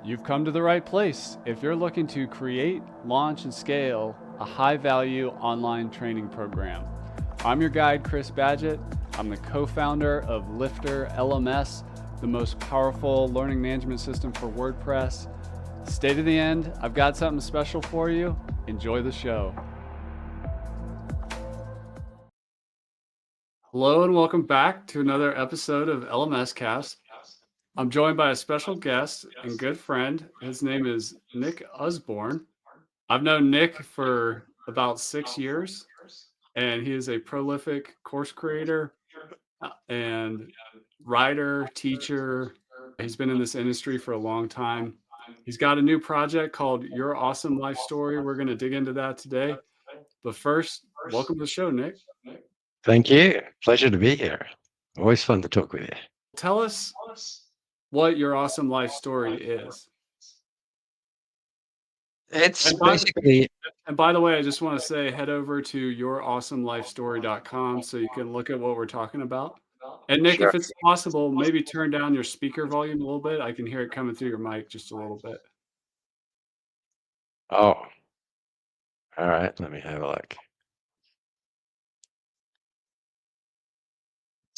You've come to the right place if you're looking to create, launch, and scale a high value online training program. I'm your guide, Chris Badgett. I'm the co founder of LifterLMS, the most powerful learning management system for WordPress. Stay to the end. I've got something special for you. Enjoy the show. Hello, and welcome back to another episode of LMS Cast. I'm joined by a special guest and good friend. His name is Nick Usborne. I've known Nick for about 6 years, and he is a prolific course creator and writer, teacher. He's been in this industry for a long time. He's got a new project called Your Awesome Life Story. We're going to dig into that today. But first, welcome to the show, Nick. Thank you. Pleasure to be here. Always fun to talk with you. Tell us what Your Awesome Life Story is. It's And by, basically, and by the way, I just want to say head over to yourawesomelifestory.com so you can look at what we're talking about. And Nick, sure. if it's possible, maybe turn down your speaker volume a little bit. I can hear it coming through your mic just a little bit. Oh, all right. Let me have a look.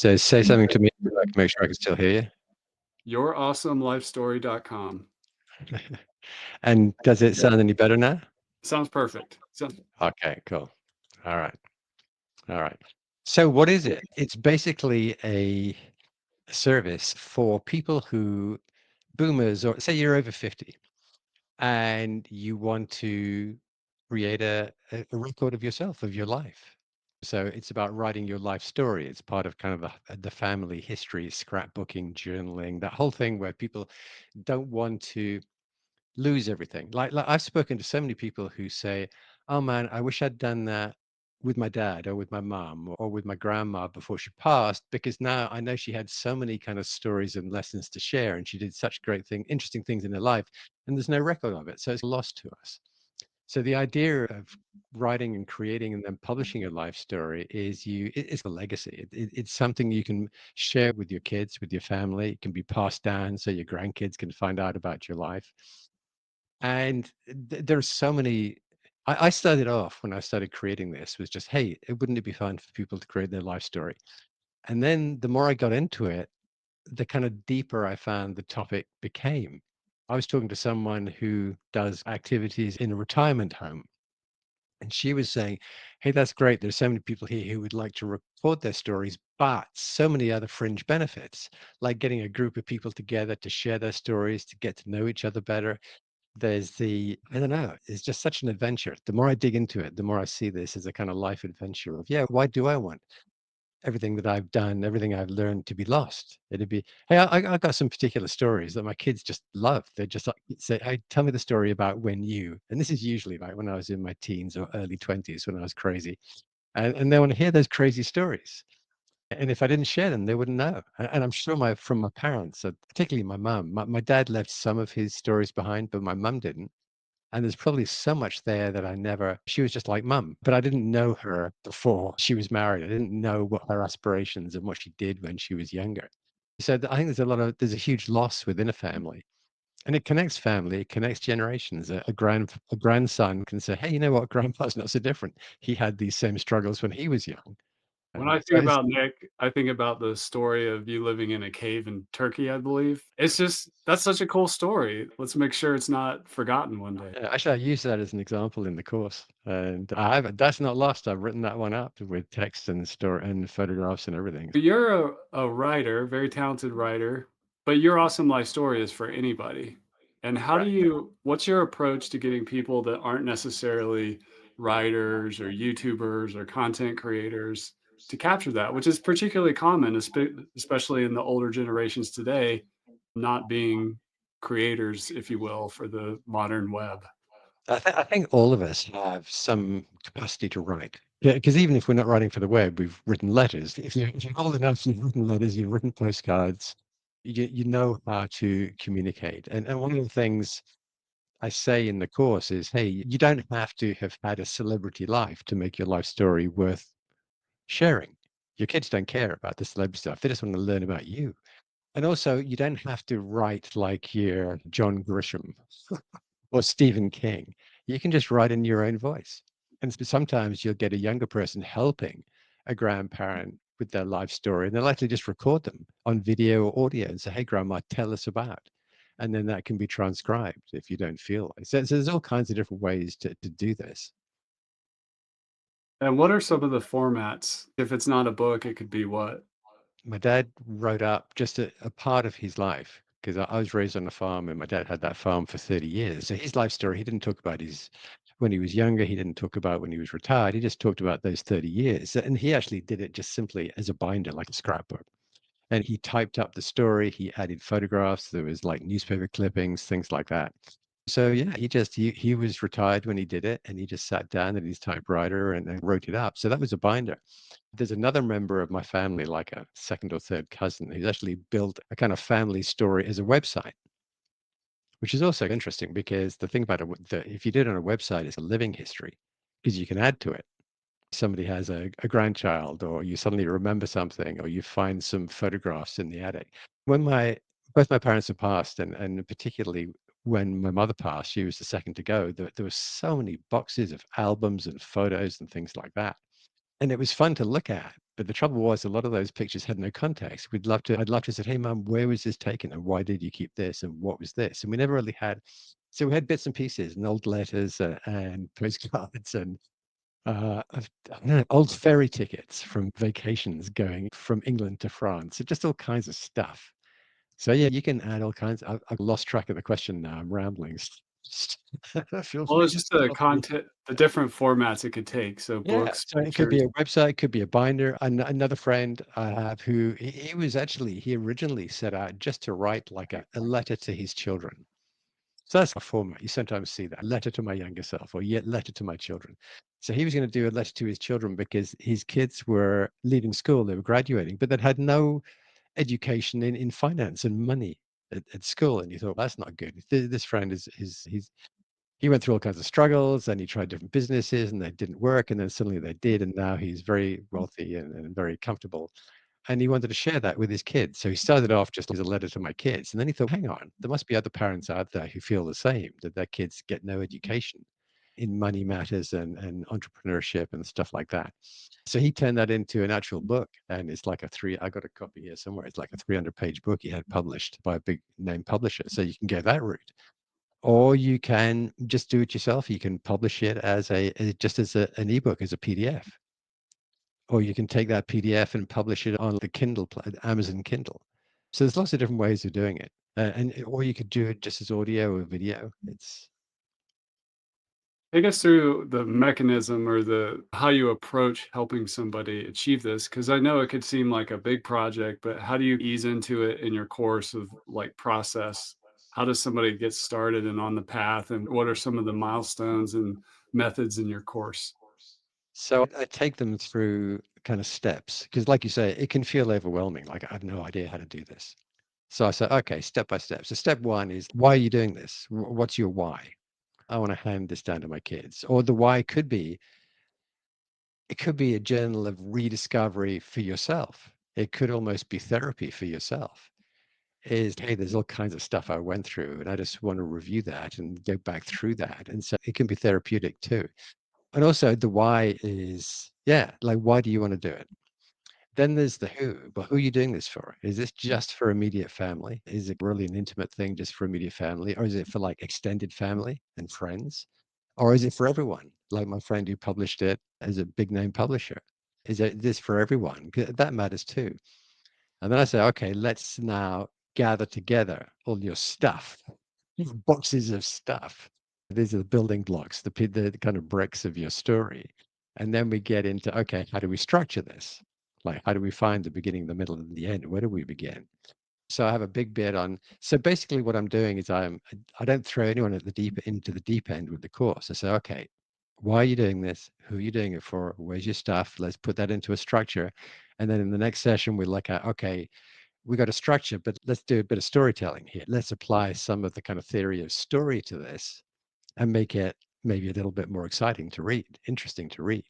So say something to me. I can make sure I can still hear Yourawesomelifestory.com. you. And does it sound any better now? Sounds perfect. Okay, cool. All right. All right. So what is it? It's basically a service for people who, boomers, or say you're over 50 and you want to create a record of yourself, of your life. So it's about writing your life story. It's part of kind of the family history, scrapbooking, journaling, that whole thing where people don't want to lose everything. Like I've spoken to so many people who say, "Oh man, I wish I'd done that with my dad or with my mom or with my grandma before she passed, because now I know she had so many kind of stories and lessons to share, and she did such great thing, interesting things in her life, and there's no record of it, so it's lost to us." So the idea of writing and creating and then publishing a life story is it's a legacy. It's something you can share with your kids, with your family. It can be passed down so your grandkids can find out about your life. And there's so many. I started off when I started creating this was just, hey, wouldn't it be fun for people to create their life story? And then the more I got into it, the kind of deeper I found the topic became. I was talking to someone who does activities in a retirement home. And she was saying, hey, that's great. There's so many people here who would like to record their stories, but so many other fringe benefits, like getting a group of people together to share their stories, to get to know each other better. There's I don't know, it's just such an adventure. The more I dig into it, the more I see this as a kind of life adventure of, yeah, why do I want everything that I've done, everything I've learned to be lost? It'd be, hey, I got some particular stories that my kids just love. They just like say, hey, tell me the story about when you, and this is usually like when I was in my teens or early 20s when I was crazy. And they want to hear those crazy stories. And if I didn't share them, they wouldn't know. And I'm sure from my parents, particularly my mum, my dad left some of his stories behind, but my mum didn't. And there's probably so much there that she was just like mum, but I didn't know her before she was married. I didn't know what her aspirations and what she did when she was younger. So I think there's a huge loss within a family, and it connects family, it connects generations. A grandson can say, hey, you know what? Grandpa's not so different. He had these same struggles when he was young. When I So think about Nick, I think about the story of you living in a cave in Turkey, I believe. It's just that's such a cool story. Let's make sure it's not forgotten one day. actually, I use that as an example in the course, and that's not lost. I've written that one up with text and story and photographs and everything. You're a writer, very talented writer, but your awesome life story is for anybody. And what's your approach to getting people that aren't necessarily writers or YouTubers or content creators to capture that, which is particularly common, especially in the older generations today, not being creators, if you will, for the modern web. I think all of us have some capacity to write. Yeah, because even if we're not writing for the web, we've written letters. If you're old enough, you've written letters, you've written postcards. You know how to communicate. And one of the things I say in the course is, hey, you don't have to have had a celebrity life to make your life story worth sharing. Your kids don't care about the celebrity stuff. They just want to learn about you. And also, you don't have to write like you're John Grisham or Stephen King. You can just write in your own voice. And sometimes you'll get a younger person helping a grandparent with their life story, and they'll likely just record them on video or audio and say, "Hey, Grandma, tell us about." And then that can be transcribed if you don't feel like. So there's all kinds of different ways to do this. And what are some of the formats? If it's not a book, it could be what? My dad wrote up just a part of his life because I was raised on a farm and my dad had that farm for 30 years. So his life story, he didn't talk about his when he was younger. He didn't talk about when he was retired. He just talked about those 30 years. And he actually did it just simply as a binder, like a scrapbook. And he typed up the story. He added photographs. There was like newspaper clippings, things like that. So yeah, he was retired when he did it, and he just sat down at his typewriter and wrote it up. So that was a binder. There's another member of my family, like a second or third cousin, who's actually built a kind of family story as a website, which is also interesting because the thing about if you did it on a website, it's a living history because you can add to it. Somebody has a grandchild, or you suddenly remember something, or you find some photographs in the attic. When both my parents have passed, and particularly when my mother passed, she was the second to go. There were so many boxes of albums and photos and things like that. And it was fun to look at, but the trouble was a lot of those pictures had no context. I'd love to say, "Hey, Mum, where was this taken, and why did you keep this, and what was this?" And we never really had. So we had bits and pieces and old letters and postcards and I don't know, old ferry tickets from vacations going from England to France. Just all kinds of stuff. So yeah, you can add all kinds. I've lost track of the question now. I'm rambling. Feel Well, free it's to just the stop me. content, the different formats it could take. So Yeah, books, so it could be pictures. a website, could be a binder. Another friend I have who he originally set out just to write like a letter to his children. So that's a format. You sometimes see that letter to my younger self or yet letter to my children. So he was going to do a letter to his children because his kids were leaving school, they were graduating, but they'd had no education in finance and money at school. And you thought, that's not good. This friend he went through all kinds of struggles and he tried different businesses and they didn't work. And then suddenly they did. And now he's very wealthy and very comfortable. And he wanted to share that with his kids. So he started off just as a letter to my kids. And then he thought, hang on, there must be other parents out there who feel the same, that their kids get no education in money matters and entrepreneurship and stuff like that. So he turned that into an actual book. And it's like I got a copy here somewhere. It's like a 300-page book he had published by a big name publisher. So you can go that route. Or you can just do it yourself. You can publish it just as an ebook, as a PDF, or you can take that PDF and publish it on the Amazon Kindle. So there's lots of different ways of doing it, or you could do it just as audio or video. It's Take us through the mechanism or the how you approach helping somebody achieve this, because I know it could seem like a big project, but how do you ease into it in your course of like process? How does somebody get started and on the path, and what are some of the milestones and methods in your course? so I take them through kind of steps because, like you say, it can feel overwhelming. Like I have no idea how to do this. So I say, okay, step by step. So step one is, why are you doing this? What's your why? I want to hand this down to my kids. Or the why it could be a journal of rediscovery for yourself. It could almost be therapy for yourself. Is, hey, there's all kinds of stuff I went through, and I just want to review that and go back through that. And so it can be therapeutic too. And also the why is, yeah, like why do you want to do it? Then there's the who, but who are you doing this for? Is this just for immediate family? Is it really an intimate thing just for immediate family? Or is it for like extended family and friends? Or is it for everyone? Like my friend who published it as a big name publisher. Is it this for everyone? 'Cause that matters too. And then I say, okay, let's now gather together all your stuff, boxes of stuff. These are the building blocks, the kind of bricks of your story. And then we get into, okay, how do we structure this? Like, how do we find the beginning, the middle, and the end? Where do we begin? So I have a big bit on. So basically, what I'm doing is I don't throw anyone into the deep end with the course. I say, okay, why are you doing this? Who are you doing it for? Where's your stuff? Let's put that into a structure. And then in the next session, we look at, okay, we got a structure, but let's do a bit of storytelling here. Let's apply some of the kind of theory of story to this and make it maybe a little bit more exciting to read, interesting to read,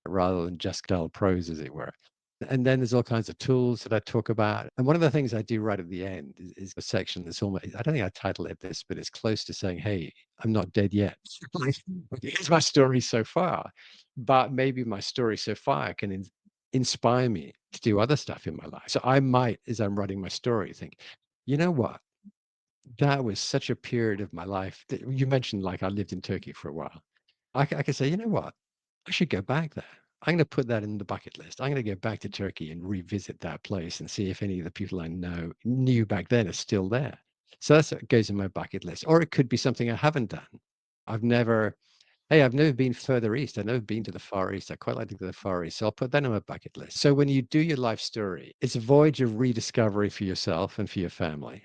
rather than just dull prose, as it were. And then there's all kinds of tools that I talk about. And one of the things I do right at the end is a section that's almost, I don't think I titled it this, but it's close to saying, hey, I'm not dead yet. Like, here's my story so far. But maybe my story so far can inspire me to do other stuff in my life. So I might, as I'm writing my story, think, you know what? That was such a period of my life that you mentioned, like I lived in Turkey for a while. I could say, you know what? I should go back there. I'm going to put that in the bucket list. I'm going to go back to Turkey and revisit that place and see if any of the people I knew back then are still there. So that's what goes in my bucket list. Or it could be something I haven't done. I've never, hey, I've never been further east. I've never been to the Far East. I quite like to go to the Far East. So I'll put that on my bucket list. So when you do your life story, it's a voyage of rediscovery for yourself and for your family.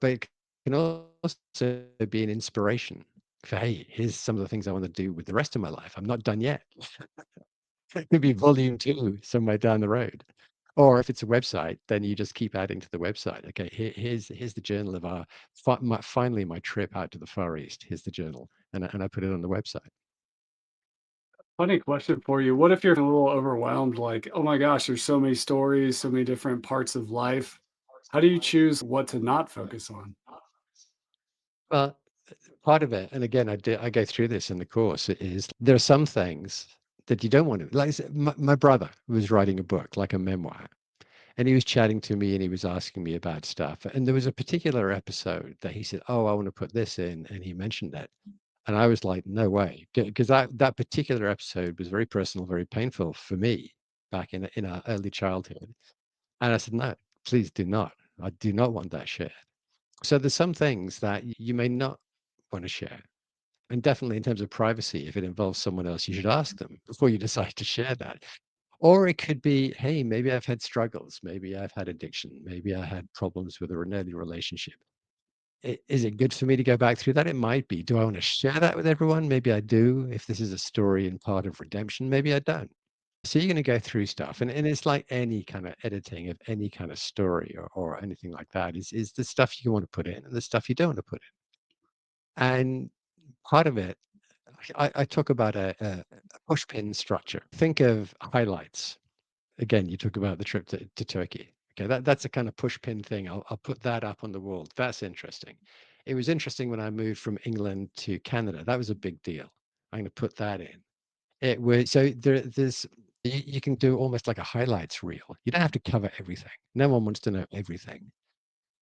But it can also be an inspiration for, hey, here's some of the things I want to do with the rest of my life. I'm not done yet. It could be volume two somewhere down the road. Or if it's a website, then you just keep adding to the website. Okay, here's the journal of finally my trip out to the Far East. Here's the journal, and I put it on the website. Funny question for you. What if you're a little overwhelmed? Like, oh my gosh, there's so many stories, so many different parts of life. How do you choose what to not focus on? Well, part of it, and again, I go through this in the course, is there are some things that you don't want to. Like I said, my brother was writing a book, like a memoir, and he was chatting to me and he was asking me about stuff. And there was a particular episode that he said, "Oh, I want to put this in," and he mentioned it. And I was like, no way, because that particular episode was very personal, very painful for me back in our early childhood. And I said, no, please do not. I do not want that shared. So there's some things that you may not want to share. And definitely in terms of privacy, if it involves someone else, you should ask them before you decide to share that. Or it could be, hey, maybe I've had struggles. Maybe I've had addiction. Maybe I had problems with an early relationship. Is it good for me to go back through that? It might be. Do I want to share that with everyone? Maybe I do. If this is a story and part of redemption, maybe I don't. So you're going to go through stuff. And it's like any kind of editing of any kind of story or anything like that is the stuff you want to put in and the stuff you don't want to put in. And part of it, I talk about a push pin structure. Think of highlights. Again, you talk about the trip to Turkey. Okay, that's a kind of push pin thing. I'll put that up on the wall. That's interesting. It was interesting when I moved from England to Canada. That was a big deal. I'm going to put that in. It was so there's you can do almost like a highlights reel. You don't have to cover everything. No one wants to know everything.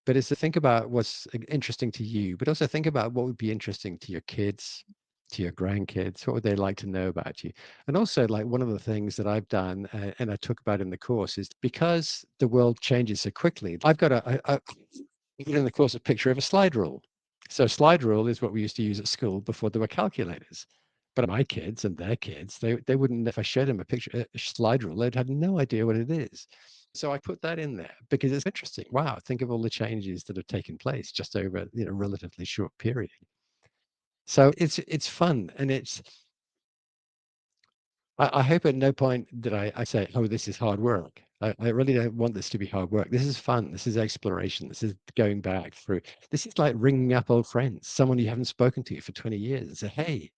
But it's to think about what's interesting to you, but also think about what would be interesting to your kids, to your grandkids. What would they like to know about you? And also, like one of the things that I've done, and I talk about in the course, is because the world changes so quickly. I've got in the course a picture of a slide rule. So slide rule is what we used to use at school before there were calculators. But my kids and their kids, they wouldn't, if I showed them a picture, a slide rule, they'd have no idea what it is. So I put that in there because it's interesting. Wow, think of all the changes that have taken place just over a relatively short period. So it's fun, and I hope at no point did I say, oh, this is hard work. I really don't want this to be hard work. This is fun. This is exploration. This is going back through. This is like ringing up old friends, someone you haven't spoken to for 20 years, and say, hey,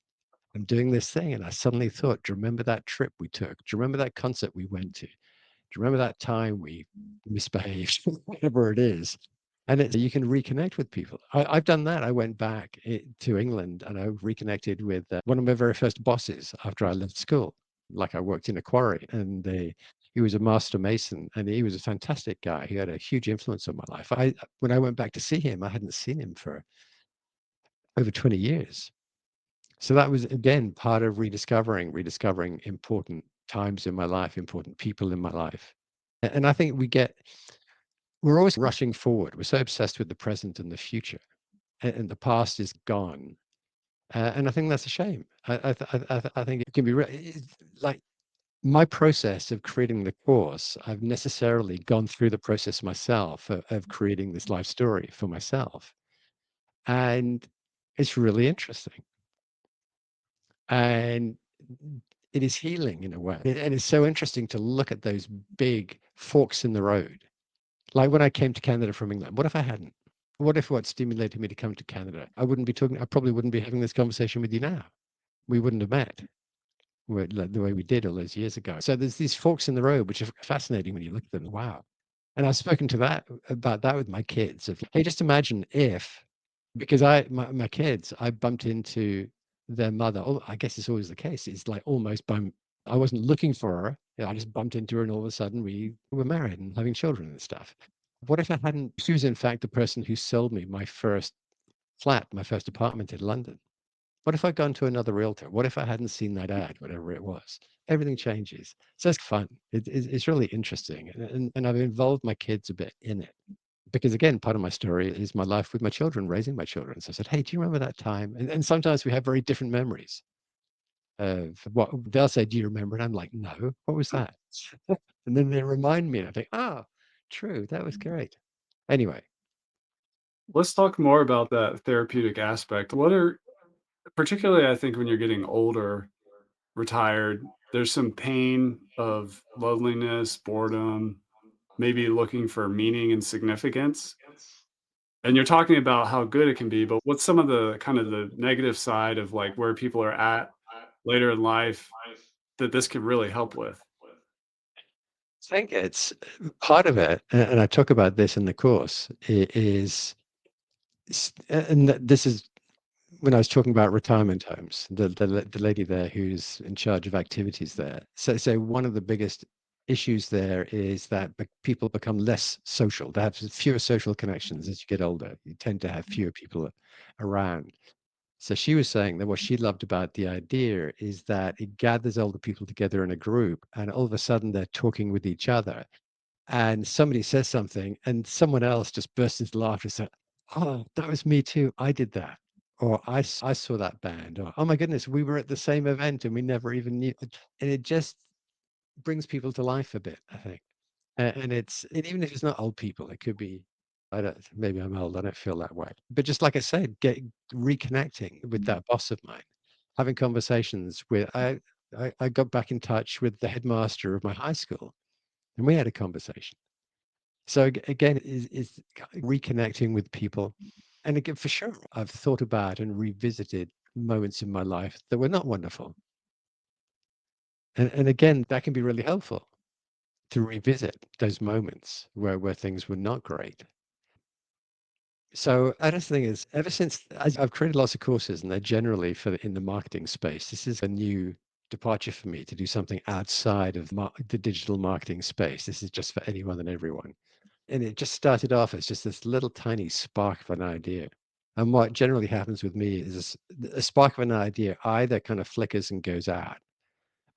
I'm doing this thing. And I suddenly thought, do you remember that trip we took? Do you remember that concert we went to? Do you remember that time we misbehaved, whatever it is? And you can reconnect with people. I've done that. I went back to England and I reconnected with one of my very first bosses after I left school. Like I worked in a quarry, and he was a master mason, and he was a fantastic guy. He had a huge influence on my life. When I went back to see him, I hadn't seen him for over 20 years. So that was again part of rediscovering important times in my life, important people in my life. And I think we're always rushing forward. We're so obsessed with the present and the future, and the past is gone. And I think that's a shame. I think it can be like my process of creating the course. I've necessarily gone through the process myself of creating this life story for myself, and it's really interesting. And it is healing in a way. And it's so interesting to look at those big forks in the road. Like when I came to Canada from England, what if I hadn't? What if what stimulated me to come to Canada? I probably wouldn't be having this conversation with you now. We wouldn't have met. like the way we did all those years ago. So there's these forks in the road, which are fascinating when you look at them. Wow. And I've spoken to that about that with my kids of, hey, just imagine if, because my kids, I bumped into their mother. Oh, I guess it's always the case. It's like almost by, I wasn't looking for her. You know, I just bumped into her and all of a sudden we were married and having children and stuff. What if I hadn't, she was in fact the person who sold me my first flat, my first apartment in London. What if I'd gone to another realtor? What if I hadn't seen that ad, whatever it was? Everything changes. So it's fun. It's really interesting. And I've involved my kids a bit in it. Because again, part of my story is my life with my children, raising my children. So I said, hey, do you remember that time? And sometimes we have very different memories of what they'll say, do you remember? And I'm like, no, what was that? And then they remind me, and I think, ah, true, that was great. Anyway, Let's talk more about that therapeutic aspect. What are particularly I think when you're getting older, retired, there's some pain of loneliness, boredom, maybe looking for meaning and significance. And you're talking about how good it can be, but what's some of the kind of the negative side of like where people are at later in life that this could really help with? I think it's part of it, and I talk about this in the course, is, and this is when I was talking about retirement homes, the lady there who's in charge of activities there. So one of the biggest issues there is that people become less social. They have fewer social connections as you get older. You tend to have fewer people around. So she was saying that what she loved about the idea is that it gathers older people together in a group, and all of a sudden they're talking with each other. And somebody says something, and someone else just bursts into laughter and says, "Oh, that was me too. I did that." Or I saw that band. Or, "Oh my goodness, we were at the same event and we never even knew." And it just brings people to life a bit, I think. And and even if it's not old people, it could be, I don't, maybe I'm old, I don't feel that way. But just like I said, reconnecting with that boss of mine, having conversations with, I got back in touch with the headmaster of my high school and we had a conversation. So again, is reconnecting with people. And again, for sure, I've thought about and revisited moments in my life that were not wonderful. And again, that can be really helpful to revisit those moments where things were not great. So I just think is ever since I've created lots of courses and they're generally for in the marketing space. This is a new departure for me to do something outside of the digital marketing space. This is just for anyone and everyone. And it just started off as just this little tiny spark of an idea. And what generally happens with me is a spark of an idea either kind of flickers and goes out,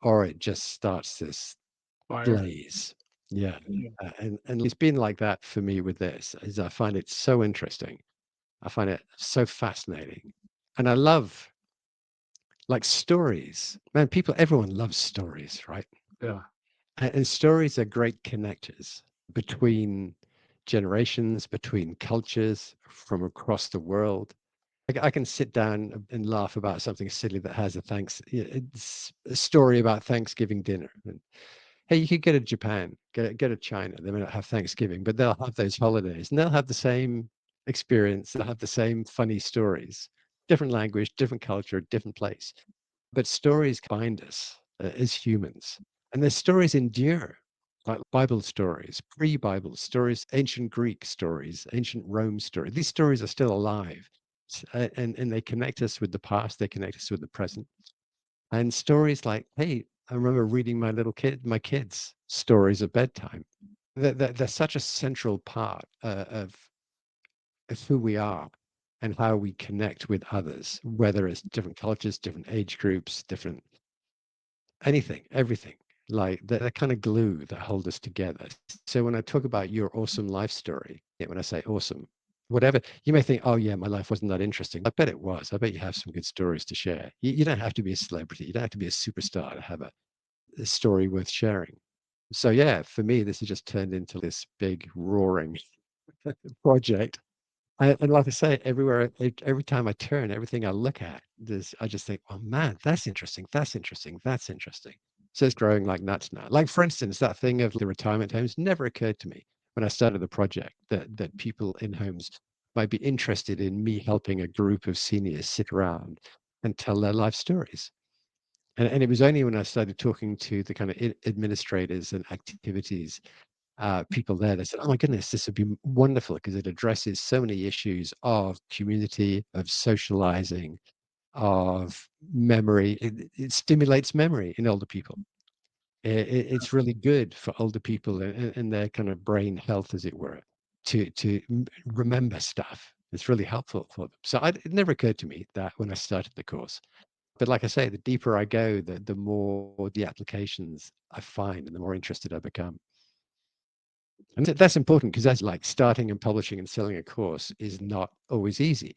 or it just starts this Fire. blaze. Yeah. And it's been like that for me with this, is I find it so interesting. I find it so fascinating. And I love like stories. Man, everyone loves stories, right? Yeah. And stories are great connectors between generations, between cultures from across the world. I can sit down and laugh about something silly that has it's a story about Thanksgiving dinner. And, hey, you could go to Japan, go to China. They may not have Thanksgiving, but they'll have those holidays and they'll have the same experience. They'll have the same funny stories, different language, different culture, different place. But stories bind us as humans, and their stories endure, like Bible stories, pre-Bible stories, ancient Greek stories, ancient Rome stories. These stories are still alive, and they connect us with the past. They connect us with the present. And stories like, hey, I remember reading my kids' stories at bedtime. They're such a central part of who we are and how we connect with others, whether it's different cultures, different age groups, different anything, everything. Like they're kind of glue that hold us together. So when I talk about your awesome life story, yeah, when I say awesome, whatever, you may think, oh yeah, my life wasn't that interesting. I bet it was. I bet you have some good stories to share. You don't have to be a celebrity. You don't have to be a superstar to have a story worth sharing. So yeah, for me, this has just turned into this big roaring project. And like I say, every time I turn, everything I look at, I just think, oh man, that's interesting. That's interesting. That's interesting. So it's growing like nuts now. Like for instance, that thing of the retirement homes never occurred to me when I started the project that people in homes might be interested in me helping a group of seniors sit around and tell their life stories. And it was only when I started talking to the kind of administrators and activities people there, they said, "Oh my goodness, this would be wonderful because it addresses so many issues of community, of socializing, of memory. It stimulates memory in older people. It's really good for older people and their kind of brain health, as it were, to remember stuff. It's really helpful for them." So it never occurred to me that when I started the course. But like I say, the deeper I go, the more the applications I find and the more interested I become. And that's important because that's like starting and publishing and selling a course is not always easy.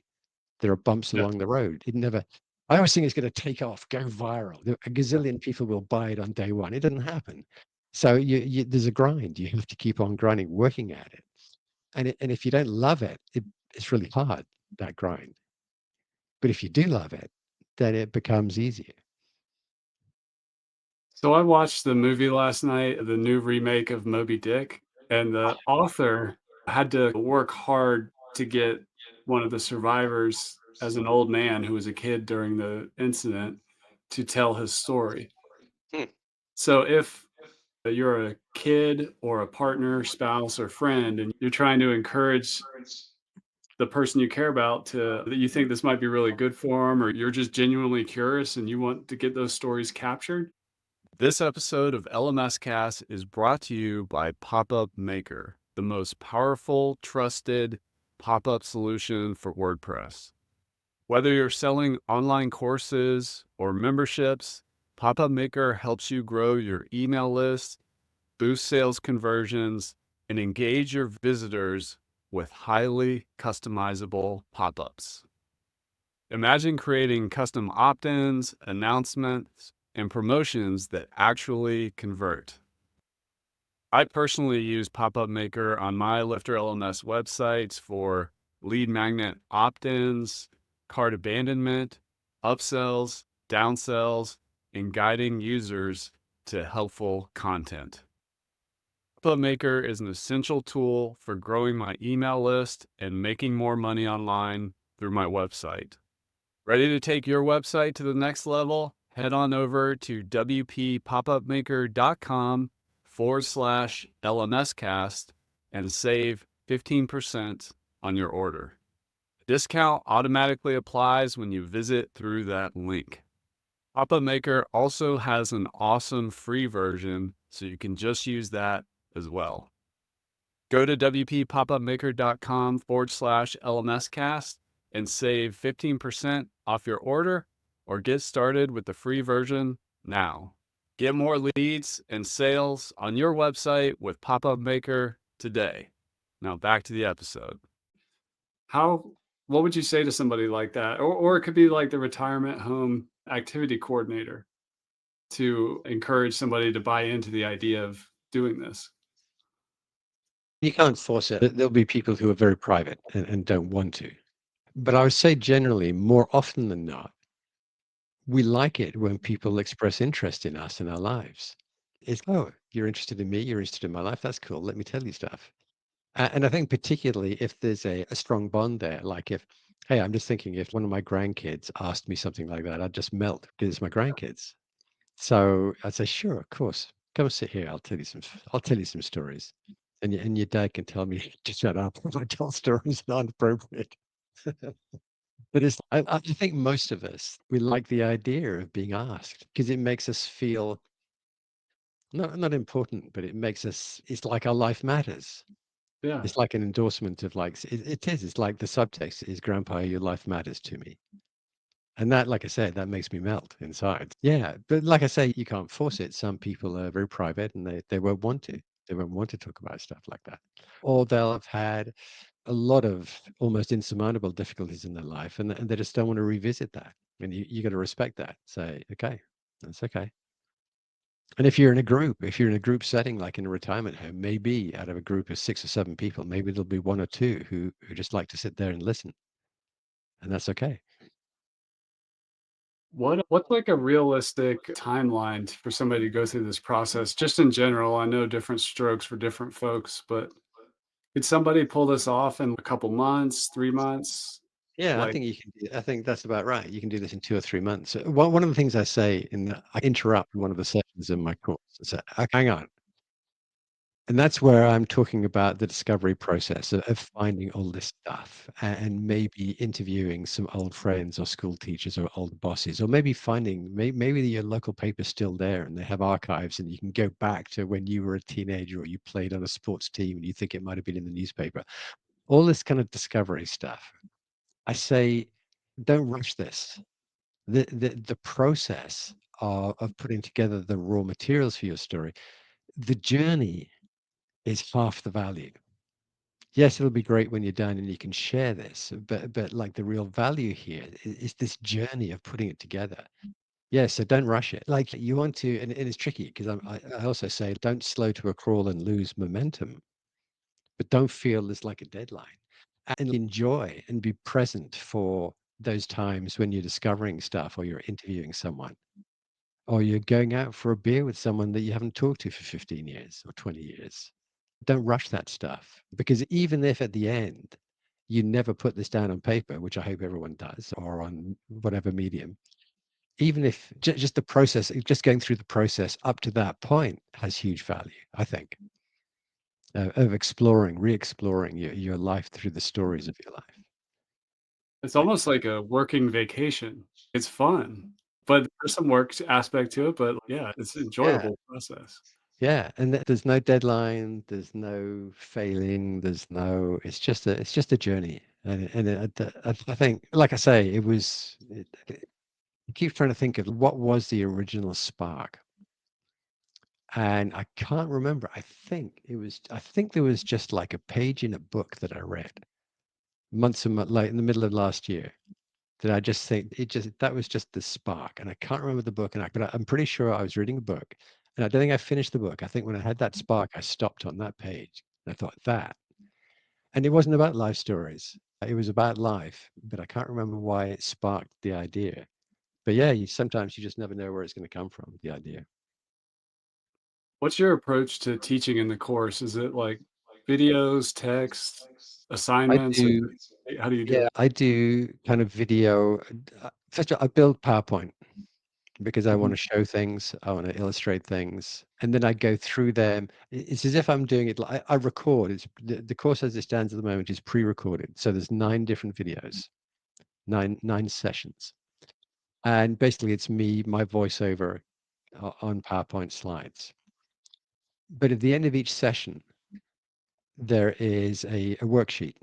There are bumps Yeah. along the road. It never, I always think it's going to take off, go viral. A gazillion people will buy it on day one. It doesn't happen. So there's a grind. You have to keep on grinding, working at it. And if you don't love it, it's really hard, that grind. But if you do love it, then it becomes easier. So I watched the movie last night, the new remake of Moby Dick, and the author had to work hard to get one of the survivors as an old man who was a kid during the incident to tell his story. Hmm. So if you're a kid or a partner, spouse, or friend, and you're trying to encourage the person you care about to that you think this might be really good for them, or you're just genuinely curious and you want to get those stories captured. This episode of LMS Cast is brought to you by Pop-Up Maker, the most powerful, trusted pop-up solution for WordPress. Whether you're selling online courses or memberships, Pop-Up Maker helps you grow your email list, boost sales conversions, and engage your visitors with highly customizable pop-ups. Imagine creating custom opt-ins, announcements, and promotions that actually convert. I personally use Pop-Up Maker on my LifterLMS websites for lead magnet opt-ins, cart abandonment, upsells, downsells, and guiding users to helpful content. Pop-Up Maker is an essential tool for growing my email list and making more money online through my website. Ready to take your website to the next level? Head on over to wppopupmaker.com/LMScast and save 15% on your order. Discount automatically applies when you visit through that link. Pop-Up Maker also has an awesome free version, so you can just use that as well. Go to wppopupmaker.com/LMScast and save 15% off your order or get started with the free version now. Get more leads and sales on your website with Pop-Up Maker today. Now back to the episode. How what would you say to somebody like that? Or it could be like the retirement home activity coordinator to encourage somebody to buy into the idea of doing this. You can't force it. There'll be people who are very private and don't want to. But I would say generally, more often than not, we like it when people express interest in us and our lives. It's, oh, you're interested in me, you're interested in my life. That's cool. Let me tell you stuff. And I think particularly if there's a strong bond there, like if, hey, I'm just thinking if one of my grandkids asked me something like that, I'd just melt because it's my grandkids. So I'd say, sure, of course. Come sit here. I'll tell you some stories. And your dad can tell me to shut up if I tell stories that aren't appropriate. But I think most of us, we like the idea of being asked because it makes us feel not important, but it makes us, it's like our life matters. Yeah. It's like an endorsement of like, it is, it's like the subtext is grandpa, your life matters to me. And that, like I said, that makes me melt inside. Yeah. But like I say, you can't force it. Some people are very private and they won't want to. They won't want to talk about stuff like that. Or they'll have had a lot of almost insurmountable difficulties in their life and they just don't want to revisit that. And you got to respect that. Say, okay, that's okay. And if you're in a group setting, like in a retirement home, maybe out of a group of 6 or 7 people, maybe there'll be one or two who just like to sit there and listen. And that's okay. What's like a realistic timeline for somebody to go through this process? Just in general, I know different strokes for different folks, but could somebody pull this off in a couple months, 3 months? Yeah, I Like, think you can I think that's about right. You can do this in 2 or 3 months. One of the things I say in the I interrupt one of the sessions in my course. I say, Hang on." And that's where I'm talking about the discovery process of finding all this stuff and maybe interviewing some old friends or school teachers or old bosses, or maybe finding maybe your local paper's still there and they have archives and you can go back to when you were a teenager or you played on a sports team and you think it might have been in the newspaper. All this kind of discovery stuff. I say, don't rush this. The process of putting together the raw materials for your story, the journey is half the value. Yes, it'll be great when you're done and you can share this, but like the real value here is this journey of putting it together. Yeah, so don't rush it. Like you want to, and it's tricky because I also say don't slow to a crawl and lose momentum, but don't feel there's like a deadline. And enjoy and be present for those times when you're discovering stuff or you're interviewing someone or you're going out for a beer with someone that you haven't talked to for 15 years or 20 years. Don't rush that stuff because even if at the end you never put this down on paper, which I hope everyone does, or on whatever medium, even if just the process, just going through the process up to that point has huge value, I think, of exploring, re-exploring your life through the stories of your life. it's almost like a working vacation. It's fun, but there's some work aspect to it, but yeah, it's an Yeah, enjoyable process. yeah, and there's no deadline, there's no failing, it's just a journey, I think, like I say, I keep trying to think of what was the original spark, and I can't remember. I think there was just like a page in a book that I read months and months like in the middle of last year that I just think that was just the spark, and I can't remember the book, I'm pretty sure I was reading a book, and I don't think I finished the book. I think when I had that spark, I stopped on that page, and I thought that, and it wasn't about life stories. It was about life, but I can't remember why it sparked the idea. But yeah, sometimes you just never know where it's going to come from, the idea. What's your approach to teaching in the course? Is it like videos, text, I assignments? Like, do, how do you do yeah, it? I do kind of video. First of all, I build PowerPoint because I want Mhm. to show things, I want to illustrate things, and then I go through them. It's as if I'm doing it. Like I record. It's the course as it stands at the moment is pre-recorded, so there's 9 different videos, nine sessions, and basically it's me, my voiceover on PowerPoint slides. But at the end of each session, there is a worksheet.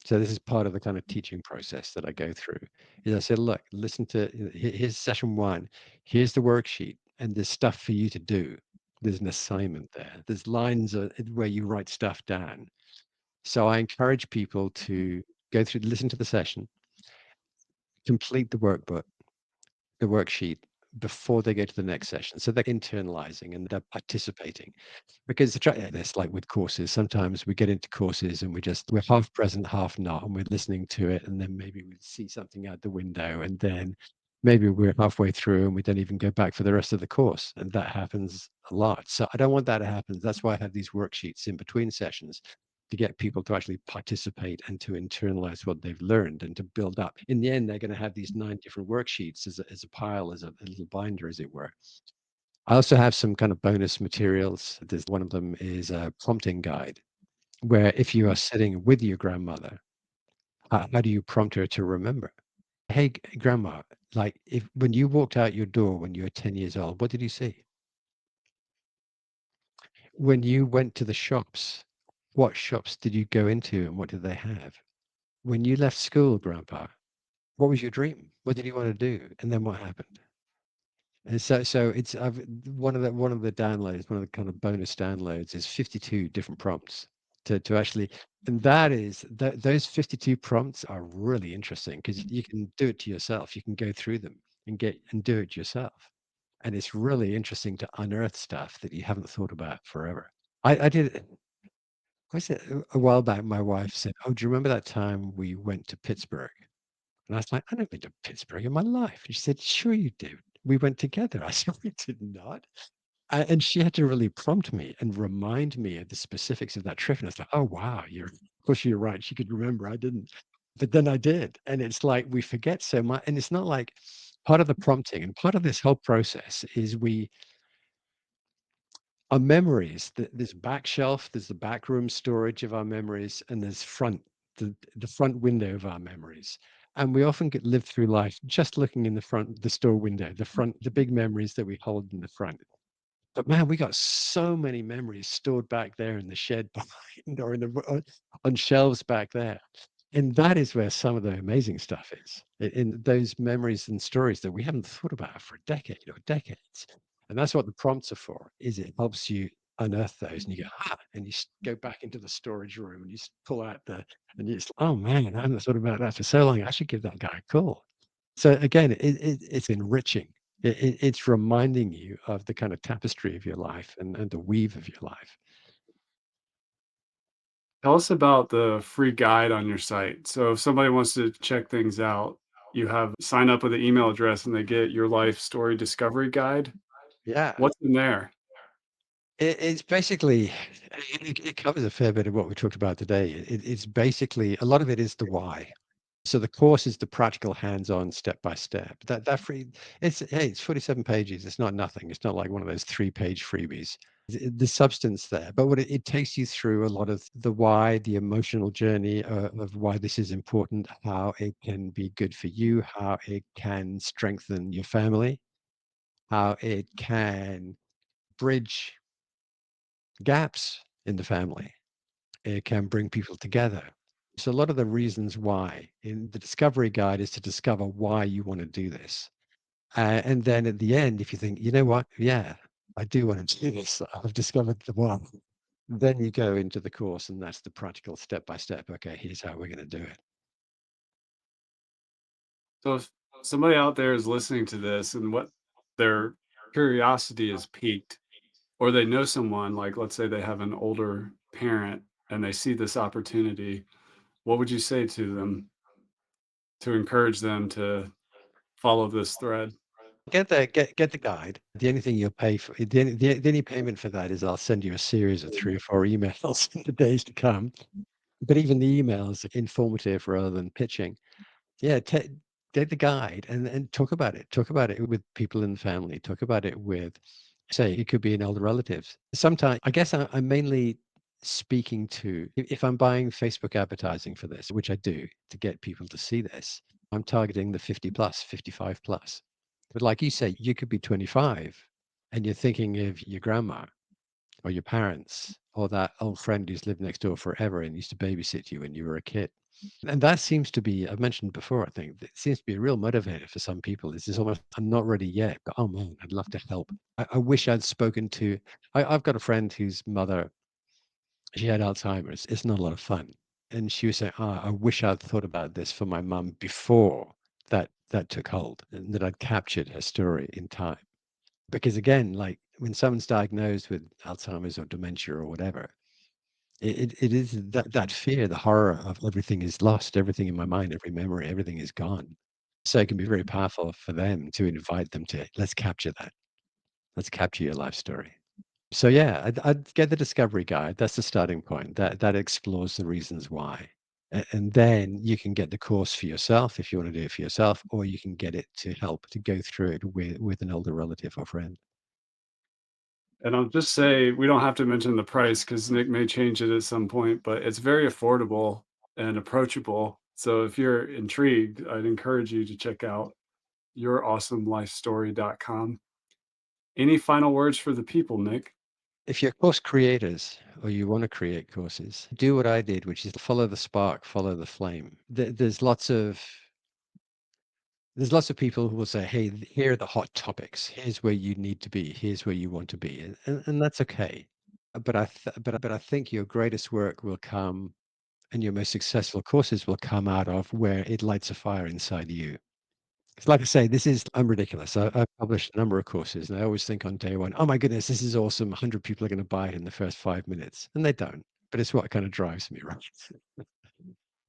So this is part of the kind of teaching process that I go through. Is I said, look, listen to here's session one. Here's the worksheet, and there's stuff for you to do. There's an assignment there. There's lines where you write stuff down. So I encourage people to go through, listen to the session, complete the workbook, the worksheet before they go to the next session. So they're internalizing and they're participating. Because this, like with courses, sometimes we get into courses and we're half present, half not, and we're listening to it, and then maybe we see something out the window, and then maybe we're halfway through and we don't even go back for the rest of the course, and that happens a lot. So I don't want that to happen. That's why I have these worksheets in between sessions to get people to actually participate and to internalize what they've learned and to build up. In the end, they're going to have these 9 different worksheets as a pile, as a little binder, as it were. I also have some kind of bonus materials. There's one of them is a prompting guide, where if you are sitting with your grandmother, how do you prompt her to remember? Hey, grandma, like if when you walked out your door when you were 10 years old, what did you see? When you went to the shops, what shops did you go into and what did they have? When you left school, grandpa, what was your dream? What did you want to do? And then what happened? And so it's one of the downloads, one of the kind of bonus downloads is 52 different prompts to actually, and those 52 prompts are really interesting because you can do it to yourself. You can go through them and do it yourself. And it's really interesting to unearth stuff that you haven't thought about forever. I did was it a while back, my wife said, "Oh, do you remember that time we went to Pittsburgh?" And I was like, "I never been to Pittsburgh in my life." And she said, "Sure you do. We went together." I said, "We did not." And she had to really prompt me and remind me of the specifics of that trip. And I was like, "Oh, wow, of course you're right. She could remember. I didn't." But then I did, and it's like we forget so much, and it's not like part of the prompting and part of this whole process is we our memories, there's back shelf, there's the back room storage of our memories, and there's the front window of our memories. And we often get live through life just looking in the front, the store window, the big memories that we hold in the front. But man, we got so many memories stored back there in the shed behind or on shelves back there. And that is where some of the amazing stuff is in those memories and stories that we haven't thought about for a decade or decades. And that's what the prompts are for, is it helps you unearth those and you go, and you go back into the storage room and you pull out and you just, oh man, I haven't thought about that for so long. I should give that guy a call. So again, it's enriching. It's reminding you of the kind of tapestry of your life and the weave of your life. Tell us about the free guide on your site. So if somebody wants to check things out, you have sign up with an email address and they get your life story discovery guide. Yeah. What's in there? It's basically it covers a fair bit of what we talked about today. It's basically a lot of it is the why. So the course is the practical hands-on step by step. That free it's 47 pages. It's not nothing. It's not like one of those 3-page freebies. The substance there, but what it takes you through a lot of the why, the emotional journey of why this is important, how it can be good for you, how it can strengthen your family, how it can bridge gaps in the family. It can bring people together. So a lot of the reasons why in the discovery guide is to discover why you want to do this. And then at the end, if you think, you know what, yeah, I do want to do this. I've discovered the one. Then you go into the course, and that's the practical step by step. Okay, here's how we're going to do it. So if somebody out there is listening to this and what their curiosity is piqued, or they know someone, like let's say they have an older parent and they see this opportunity, what would you say to them to encourage them to follow this thread? Get the guide. The only thing you'll pay for the only payment for that is I'll send you a series of 3 or 4 emails in the days to come. But even the emails are informative rather than pitching. Yeah, take the guide and talk about it. Talk about it with people in the family. Talk about it with, say, it could be an older relatives. Sometimes, I guess I'm mainly speaking to if I'm buying Facebook advertising for this, which I do to get people to see this. I'm targeting the 50 plus, 55 plus. But like you say, you could be 25 and you're thinking of your grandma or your parents or that old friend who's lived next door forever and used to babysit you when you were a kid. And that seems to be, I've mentioned before, I think, it seems to be a real motivator for some people. Is this almost, I'm not ready yet, but oh man, I'd love to help. I wish I'd spoken to, I've got a friend whose mother, she had Alzheimer's. It's not a lot of fun. And she was saying, I wish I'd thought about this for my mum before that took hold and that I'd captured her story in time. Because again, like when someone's diagnosed with Alzheimer's or dementia or whatever, it is that fear, the horror of everything is lost, everything in my mind, every memory, everything is gone. So it can be very powerful for them to invite them to, let's capture that. Let's capture your life story. So yeah, I'd get the discovery guide. That's the starting point. That explores the reasons why. And then you can get the course for yourself if you want to do it for yourself, or you can get it to help to go through it with an older relative or friend. And I'll just say we don't have to mention the price because Nick may change it at some point, but it's very affordable and approachable. So if you're intrigued, I'd encourage you to check out yourawesomelifestory.com. Any final words for the people, Nick? If you're course creators or you want to create courses, do what I did, which is follow the spark, follow the flame. There's lots of people who will say, "Hey, here are the hot topics. Here's where you need to be. Here's where you want to be," and that's okay. But I think your greatest work will come, and your most successful courses will come out of where it lights a fire inside you. It's like I say, I'm ridiculous. I've published a number of courses, and I always think on day one, oh my goodness, this is awesome. 100 people are going to buy it in the first 5 minutes. And they don't. But it's what kind of drives me, right?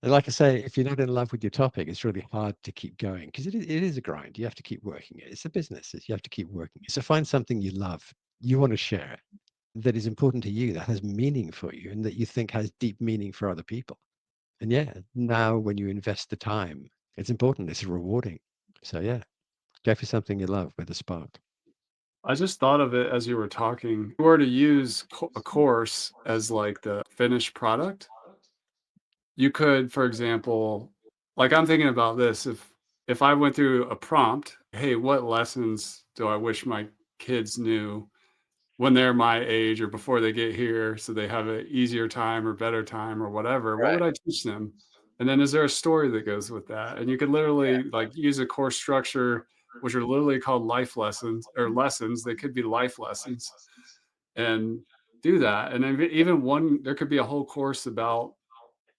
And like I say, if you're not in love with your topic, it's really hard to keep going because it is a grind. You have to keep working it. It's a business. You have to keep working it. So find something you love, you want to share, that is important to you, that has meaning for you, and that you think has deep meaning for other people. And yeah, now when you invest the time, it's important, it's rewarding. So yeah, go for something you love with a spark. I just thought of it as you were talking. If you were to use a course as like the finished product, you could, for example, like I'm thinking about this, if I went through a prompt, hey, what lessons do I wish my kids knew when they're my age or before they get here so they have an easier time or better time or whatever, what Right. would I teach them? And then is there a story that goes with that? And you could literally like use a course structure, which are literally called life lessons or lessons. They could be life lessons and do that. And then even one, there could be a whole course about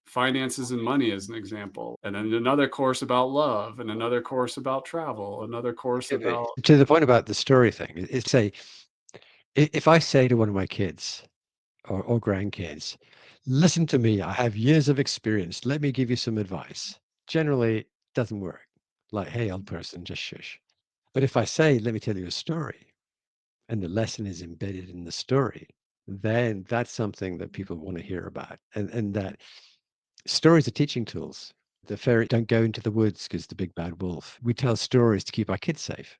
finances and money as an example, and then another course about love, and another course about travel, another course Could be. about To the point about the story thing, it's a if I say to one of my kids or grandkids, listen to me, I have years of experience. Let me give you some advice. Generally, it doesn't work. Like, hey, old person, just shush. But if I say, let me tell you a story, and the lesson is embedded in the story, then that's something that people want to hear about. And that stories are teaching tools. The fairy don't go into the woods because the big bad wolf. We tell stories to keep our kids safe.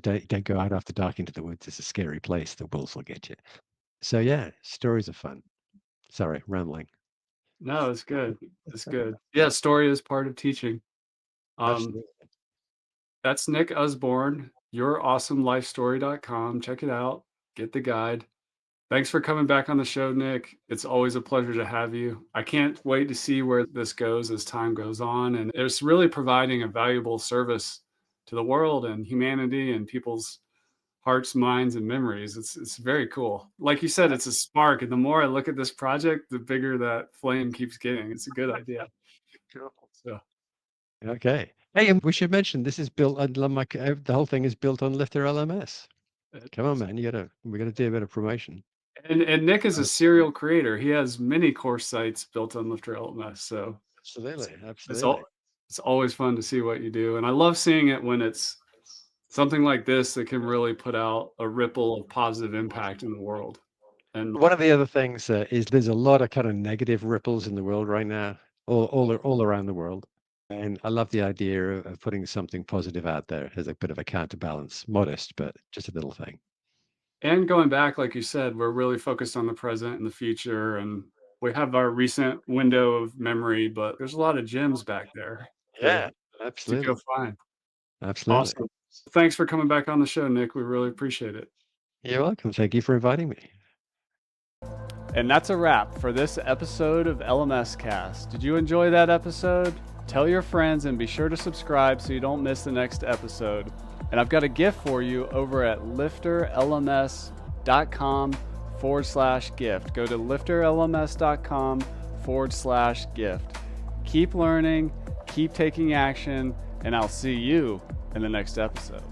Don't go out after dark into the woods. It's a scary place. The wolves will get you. So yeah, stories are fun. Sorry, rambling. no, it's good. It's good. Yeah, story is part of teaching. Um, Absolutely. that's Nick Usborne, yourawesomelifestory.com. Check it out. Get the guide. Thanks for coming back on the show, Nick. It's always a pleasure to have you. I can't wait to see where this goes as time goes on. And it's really providing a valuable service to the world and humanity and people's hearts, minds, and memories. It's very cool. Like you said, it's a spark. And the more I look at this project, the bigger that flame keeps getting. It's a good idea. Cool. So Okay. Hey, and we should mention this is built on the whole thing is built on Lifter LMS. it Come on, is. man, we gotta do a bit of promotion. And Nick is a Uh, serial creator. He has many course sites built on LifterLMS. So it's Absolutely, it's absolutely. all it's always fun to see what you do. And I love seeing it when it's something like this that can really put out a ripple of positive impact in the world. And One of the other things is there's a lot of kind of negative ripples in the world right now, all around the world. And I love the idea of putting something positive out there as a bit of a counterbalance, modest, but just a little thing. and going back, like you said, we're really focused on the present and the future, and we have our recent window of memory, but there's a lot of gems back there Yeah, to go absolutely, find. absolutely. Awesome. Thanks for coming back on the show, Nick. We really appreciate it. You're welcome. Thank you for inviting me. And that's a wrap for this episode of LMS Cast. Did you enjoy that episode? Tell your friends and be sure to subscribe so you don't miss the next episode. And I've got a gift for you over at lifterlms.com/gift. Go to lifterlms.com/gift. Keep learning, keep taking action, and I'll see you in the next episode.